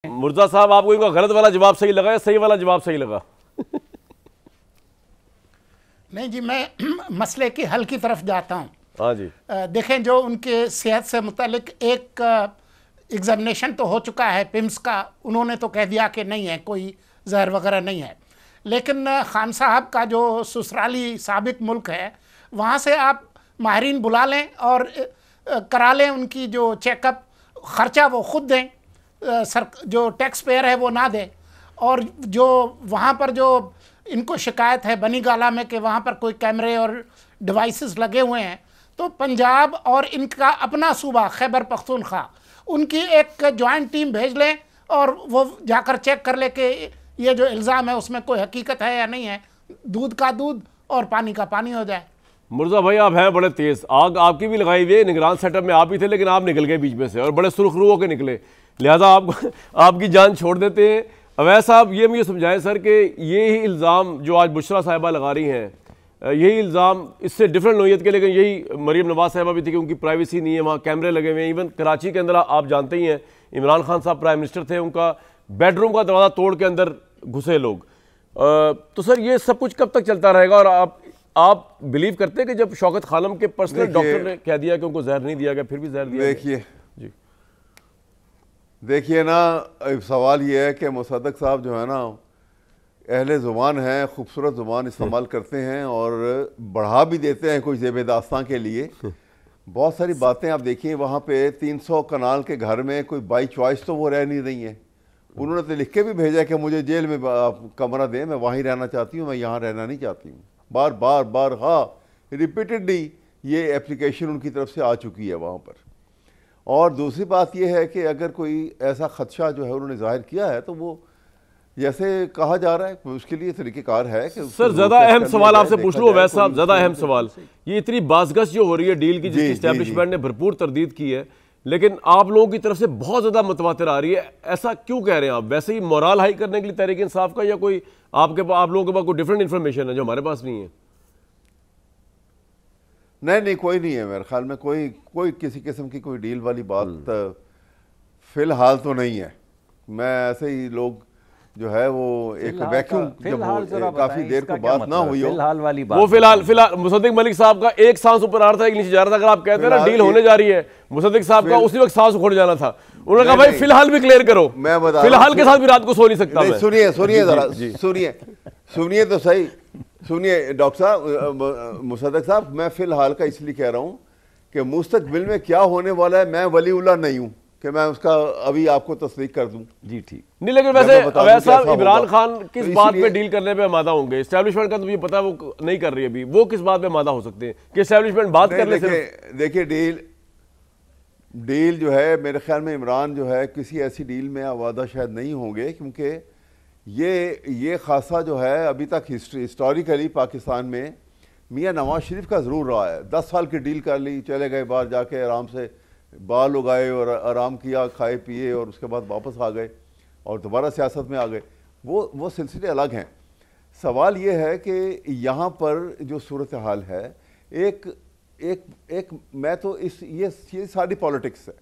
मुर्जा साहब, आपको इनका गलत वाला जवाब सही लगा या सही वाला जवाब सही लगा? नहीं जी, मैं मसले की हल की तरफ जाता हूँ। हाँ जी। देखें, जो उनके सेहत से मुतालिक एक एग्जामिनेशन तो हो चुका है पिम्स का, उन्होंने तो कह दिया कि नहीं है, कोई जहर वगैरह नहीं है। लेकिन खान साहब का जो ससुराली साबिक मुल्क है, वहाँ से आप माहिरीन बुला लें और करा लें उनकी जो चेकअप, ख़र्चा वो खुद दें, जो टैक्स पेयर है वो ना दे। और जो वहाँ पर जो इनको शिकायत है बनी गाला में कि वहाँ पर कोई कैमरे और डिवाइसेस लगे हुए हैं, तो पंजाब और इनका अपना सूबा खैबर पख्तूनख्वा, उनकी एक जॉइंट टीम भेज लें और वो जाकर चेक कर ले कि ये जो इल्ज़ाम है उसमें कोई हकीकत है या नहीं है। दूध का दूध और पानी का पानी हो जाए। मुर्जा भाई, आप हैं बड़े तेज, आग आपकी भी लगाई हुई है। निगरान सेटअप में आप ही थे, लेकिन आप निकल गए बीच में से और बड़े सुरखरू होकर निकले, लिहाजा आप आपकी जान छोड़ देते हैं। अवैस साहब, ये मुझे समझाएं सर कि ये ही इल्ज़ाम जो आज बुशरा साहिबा लगा रही हैं, यही इल्ज़ाम इससे डिफरेंट नोयत के, लेकिन यही मरीम नवाज साहिबा भी थी कि उनकी प्राइवेसी नहीं है, वहाँ कैमरे लगे हुए हैं। इवन कराची के अंदर आप जानते ही हैं, इमरान खान साहब प्राइम मिनिस्टर थे, उनका बेडरूम का दरवाज़ा तोड़ के अंदर घुसे लोग। तो सर ये सब कुछ कब तक चलता रहेगा? और आप बिलीव करते हैं कि जब शौकत खानम के पर्सनल डॉक्टर ने कह दिया कि उनको जहर नहीं दिया गया, फिर भी जहर दिया? देखिए ना, सवाल ये है कि मुसद्दक साहब जो है ना, अहले ज़ुबान हैं, खूबसूरत ज़ुबान इस्तेमाल करते हैं और बढ़ा भी देते हैं कोई ज़ेब दास्तां के लिए। बहुत सारी बातें आप देखिए, वहाँ पे 300 कनाल के घर में कोई बाई चॉइस तो वो रह नहीं रही हैं। उन्होंने तो लिख के भी भेजा कि मुझे जेल में कमरा दें, मैं वहीं रहना चाहती हूँ, मैं यहाँ रहना नहीं चाहती हूँ। बार बार बार हाँ रिपीटेडली ये एप्लीकेशन उनकी तरफ से आ चुकी है वहाँ पर। और दूसरी बात यह है कि अगर कोई ऐसा खदशा जो है उन्होंने जाहिर किया है, तो वो जैसे कहा जा रहा है उसके लिए तरीक़ेकार है कि सर ज़्यादा अहम सवाल आपसे पूछ लूँ वैसे साहब, ज़्यादा अहम सवाल, ये इतनी बाज़गश जो हो रही है डील की, जिसकी एस्टैब्लिशमेंट ने भरपूर तरदीद की है, लेकिन आप लोगों की तरफ से बहुत ज़्यादा मुतवातिर आ रही है, ऐसा क्यों कह रहे हैं आप? वैसे ही मोरल हाई करने के लिए तहरीक इंसाफ का, या कोई आप लोगों के पास कोई डिफरेंट इन्फॉर्मेशन है जो हमारे पास नहीं है? नहीं, कोई नहीं है मेरे ख्याल में, कोई किसी किस्म की कोई डील वाली बात फिलहाल तो नहीं है। मैं ऐसे ही लोग जो है वो एक वैक्यूम, जब काफी देर को बात ना हुई हो, फिलहाल वाली बात, वो फिलहाल मुसद्दिक मलिक साहब का एक सांस ऊपर आ रहा था, एक नीचे जा रहा था। अगर आप कहते हैं ना डील होने जा रही है, मुसद्दिक साहब का उसी वक्त सांस उखड़ जाना था। उन्होंने कहा भाई फिलहाल भी क्लियर करो, मैं बता, फिलहाल के साथ भी रात को सो नहीं सकता। सुनिए जरा, सुनिए तो सही, सुनिए डॉक्टर साहब, मुसद्दक साहब, मैं फिलहाल का इसलिए कह रहा हूँ कि मुस्तकबिल में क्या होने वाला है मैं वलीउल्लाह नहीं हूँ कि मैं उसका अभी आपको तस्दीक कर दूं। जी ठीक नहीं, लेकिन वैसे अवैस साहब इमरान खान किस बात पे डील करने पे आमादा होंगे? एस्टैब्लिशमेंट का तो मुझे पता है वो नहीं कर रही अभी, वो किस बात पे आमादा हो सकते हैं कि एस्टैब्लिशमेंट बात कर ले? देखिए डील जो है, मेरे ख्याल में इमरान जो है किसी ऐसी डील में आमादा शायद नहीं होंगे, क्योंकि ये खासा जो है अभी तक हिस्टोरिकली पाकिस्तान में मियाँ नवाज शरीफ का ज़रूर रहा है। 10 साल की डील कर ली, चले गए बाहर जाके आराम से बाल उगाए और आराम किया, खाए पिए, और उसके बाद वापस आ गए और दोबारा सियासत में आ गए। वो सिलसिले अलग हैं। सवाल ये है कि यहाँ पर जो सूरत हाल है, एक मैं तो ये सारी पॉलिटिक्स है।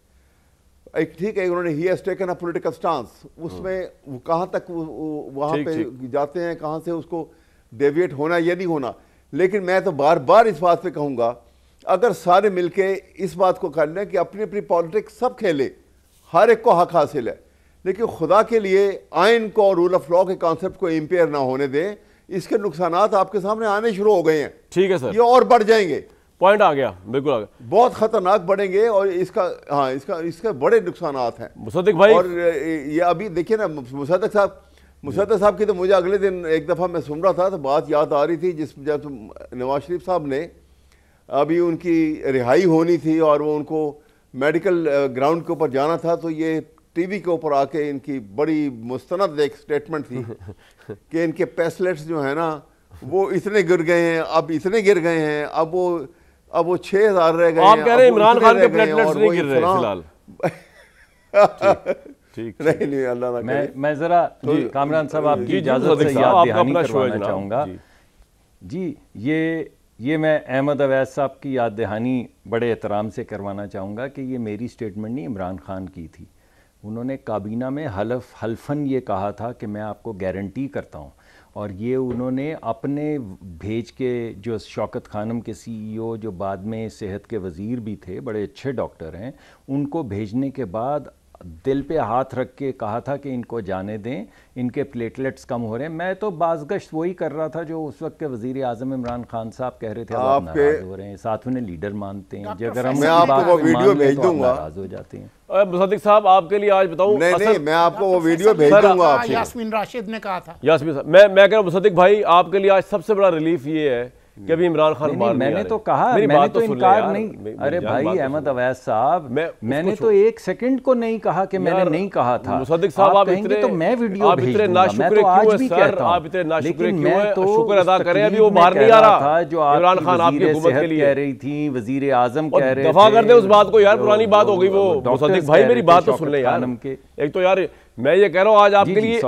एक ठीक है, उन्होंने he has taken a political stance, उसमें वो कहाँ तक वहाँ पे जाते हैं, कहाँ से उसको डेविएट होना या नहीं होना। लेकिन मैं तो बार बार इस बात पे कहूँगा, अगर सारे मिलके इस बात को कर लें कि अपनी अपनी पॉलिटिक्स सब खेले, हर एक को हक हासिल है, लेकिन खुदा के लिए आइन को और रूल ऑफ लॉ के कॉन्सेप्ट को इम्पेयर ना होने दें। इसके नुकसानात आपके सामने आने शुरू हो गए हैं। ठीक है सर, ये और बढ़ जाएंगे। पॉइंट आ गया, बिल्कुल आ गया, बहुत खतरनाक बढ़ेंगे और इसका बड़े नुकसानात हैं मुसद्दिक भाई। और ये अभी देखिए ना, मुसद्दिक साहब की तो मुझे अगले दिन एक दफ़ा मैं सुन रहा था तो बात याद आ रही थी, जब नवाज शरीफ साहब ने अभी उनकी रिहाई होनी थी और वो उनको मेडिकल ग्राउंड के ऊपर जाना था, तो ये टीवी के ऊपर आके इनकी बड़ी मुस्तनद एक स्टेटमेंट थी कि इनके पेसलेट्स जो है ना वो इतने गिर गए हैं, अब इतने गिर गए हैं, अब वो 6000 रह गए हैं। आप कह रहे हैं इमरान खान के प्लेटलेट्स नहीं गिर रहे फिलहाल? ठीक, नहीं अल्लाह ना करे। मैं जरा कामरान साहब आपकी इजाजत से याद दहानी करवाना चाहूँगा जी। ये मैं अहमद अवैस साहब की याद दहानी बड़े एहतराम से करवाना चाहूँगा कि ये मेरी स्टेटमेंट नहीं, इमरान खान की थी। उन्होंने काबीना में हल्फन ये कहा था कि मैं आपको गारंटी करता हूँ, और ये उन्होंने अपने भेज के, जो शौकत खानम के CEO जो बाद में सेहत के वज़ीर भी थे, बड़े अच्छे डॉक्टर हैं, उनको भेजने के बाद दिल पे हाथ रख के कहा था कि इनको जाने दें, इनके प्लेटलेट्स कम हो रहे हैं। मैं तो बाज़गश्त वही कर रहा था जो उस वक्त के वज़ीर आज़म इमरान खान साहब कह रहे थे, आप नाराज़ हो रहे हैं, साथ उन्हें लीडर मानते हैं, जो अगर हम मैं आपको वो वीडियो भेज दूंगा, नाराज़ हो जाते हैं। मुसद्दिक साहब आपके लिए आज बताऊं, नहीं, मैं आपको वो वीडियो भेज दूंगा आपको। यास्मीन राशिद ने कहा था, यास्मीन साहब, मैं कह रहा हूं मुसद्दिक भाई, आपके लिए आज सबसे बड़ा रिलीफ ये है कि अभी इमरान खान बाहर नहीं, मैंने तो कहा, मैंने तो इनकार नहीं, अरे भाई अहमद अवैस साहब, मैंने तो एक सेकंड को नहीं कहा कि मैंने नहीं कहा था। मुसद्दिक साहब आप कहेंगे तो मैं वीडियो आप इतने नाशुक्र क्यों हैं सर, आप इतने नाशुक्र क्यों हैं? शुक्र अदा करें अभी वो बाहर नहीं आ रहा था, जो इमरान खान आपकी हुकूमत के लिए कह रही थी, वजीर आजम कह रहे थे, दफा कर दे उस बात को यार, पुरानी बात हो गई वो। मुसद्दिक भाई मेरी बात तो सुन ले यार, एक तो यार मैं ये कह रहा हूँ आज आपके लिए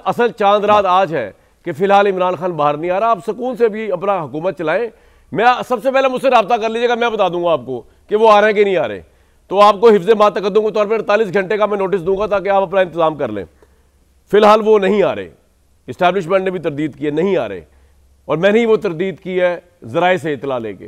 असल चांद रात आज है कि फिलहाल इमरान खान बाहर नहीं आ रहा, आप सुकून से भी अपना हुकूमत चलाएं। मैं सबसे पहले मुझसे रब्ता कर लीजिएगा, मैं बता दूंगा आपको कि वो आ रहे हैं कि नहीं आ रहे, तो आपको हिफ्ज़ मा तक़द्दुम के तौर पर 48 घंटे का मैं नोटिस दूंगा ताकि आप अपना इंतजाम कर लें। फिलहाल वो नहीं आ रहे, इस्टेब्लिशमेंट ने भी तरदीद की है, नहीं आ रहे, और मैंने ही वो तरदीद की है ज़राए से इतला लेके।